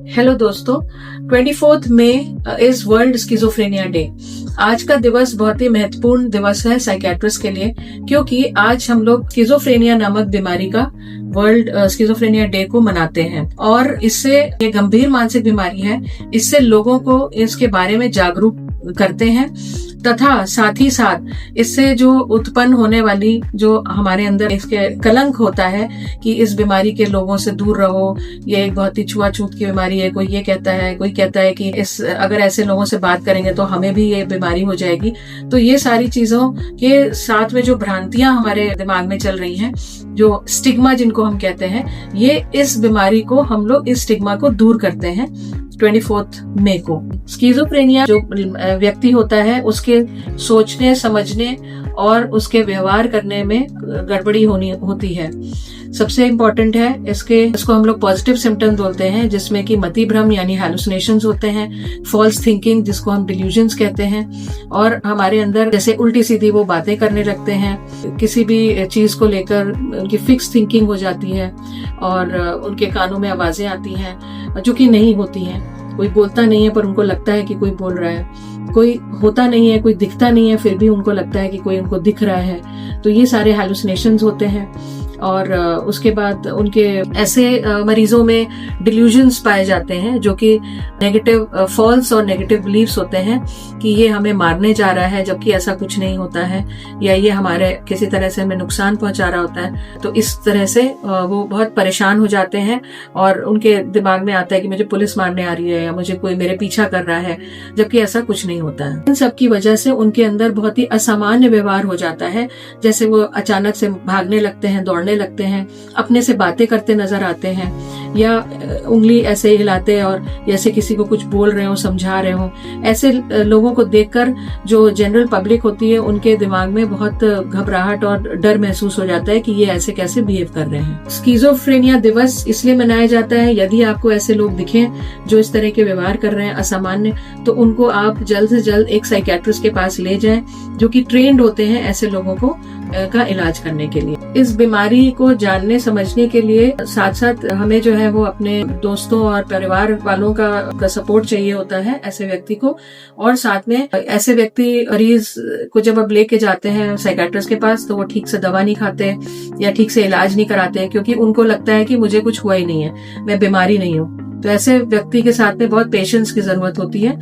Hello दोस्तों, 24 मई is world schizophrenia day. आज का दिवस बहुत ही महत्वपूर्ण दिवस है साइकेट्रिस्ट के लिए, क्योंकि आज हम लोग स्किज़ोफ्रेनिया नामक बीमारी का वर्ल्ड स्किज़ोफ्रेनिया डे को मनाते हैं। और इससे ये गंभीर मानसिक बीमारी है, इससे लोगों को इसके बारे में जागरूक करते हैं तथा साथ ही साथ इससे जो उत्पन्न होने वाली जो हमारे अंदर इसके कलंक होता है कि इस बीमारी के लोगों से दूर रहो, ये एक बहुत ही छुआछूत की बीमारी है। कोई ये कहता है, कोई कहता है कि अगर ऐसे लोगों से बात करेंगे तो हमें भी ये बीमारी हो जाएगी। तो ये सारी चीजों के साथ में जो भ्रांतियां हमारे दिमाग में चल रही हैं, जो स्टिग्मा जिनको हम कहते हैं, ये इस बीमारी को हम लोग इस स्टिग्मा को दूर करते हैं 24 मई को। स्किज़ोफ्रेनिया जो व्यक्ति होता है उसके सोचने, समझने और उसके व्यवहार करने में गड़बड़ी होती है। सबसे इम्पोर्टेंट है इसको हम लोग पॉजिटिव सिम्टम्स बोलते हैं, जिसमें कि मति भ्रम यानी हैलुसिनेशंस होते हैं, फॉल्स थिंकिंग जिसको हम डिल्यूजन्स कहते हैं, और हमारे अंदर जैसे उल्टी सीधी वो बातें करने लगते हैं, किसी भी चीज को लेकर उनकी फिक्स थिंकिंग हो जाती है और उनके कानों में आवाजें आती हैं जो कि नहीं होती हैं। कोई बोलता नहीं है पर उनको लगता है कि कोई बोल रहा है, कोई होता नहीं है, कोई दिखता नहीं है फिर भी उनको लगता है कि कोई उनको दिख रहा है। तो ये सारे हैलुसिनेशंस होते हैं। और उसके बाद उनके ऐसे मरीजों में डिल्यूजन्स पाए जाते हैं जो कि नेगेटिव फॉल्स और नेगेटिव बिलीव्स होते हैं कि ये हमें मारने जा रहा है, जबकि ऐसा कुछ नहीं होता है, या ये हमारे किसी तरह से हमें नुकसान पहुंचा रहा होता है। तो इस तरह से वो बहुत परेशान हो जाते हैं और उनके दिमाग में आता है कि मुझे पुलिस मारने आ रही है या मुझे कोई मेरे पीछा कर रहा है, जबकि ऐसा कुछ नहीं होता है। इन सब की वजह से उनके अंदर बहुत ही असामान्य व्यवहार हो जाता है, जैसे वो अचानक से भागने लगते हैं, दौड़ने लगते हैं, अपने से बातें करते नजर आते हैं, या उंगली ऐसे हिलाते और जैसे किसी को कुछ बोल रहे हो, समझा रहे हो। ऐसे लोगों को देखकर जो जनरल पब्लिक होती है उनके दिमाग में बहुत घबराहट और डर महसूस हो जाता है कि ये ऐसे कैसे बिहेव कर रहे हैं। स्किज़ोफ्रेनिया दिवस इसलिए मनाया जाता है, यदि आपको ऐसे लोग दिखें जो इस तरह के व्यवहार कर रहे हैं असामान्य, तो उनको आप जल्द से जल्द एक साइकेट्रिस्ट के पास ले जाएं जो कि ट्रेंड होते हैं ऐसे लोगों को का इलाज करने के लिए। इस बीमारी को जानने समझने के लिए साथ साथ हमें जो है वो अपने दोस्तों और परिवार वालों का सपोर्ट चाहिए होता है ऐसे व्यक्ति को। और साथ में ऐसे व्यक्ति मरीज को जब अब लेके जाते हैं साइकेट्रिस्ट के पास, तो वो ठीक से दवा नहीं खाते या ठीक से इलाज नहीं कराते, क्योंकि उनको लगता है कि मुझे कुछ हुआ ही नहीं है, मैं बीमारी नहीं हूँ। तो ऐसे व्यक्ति के साथ में बहुत पेशेंस की जरूरत होती है।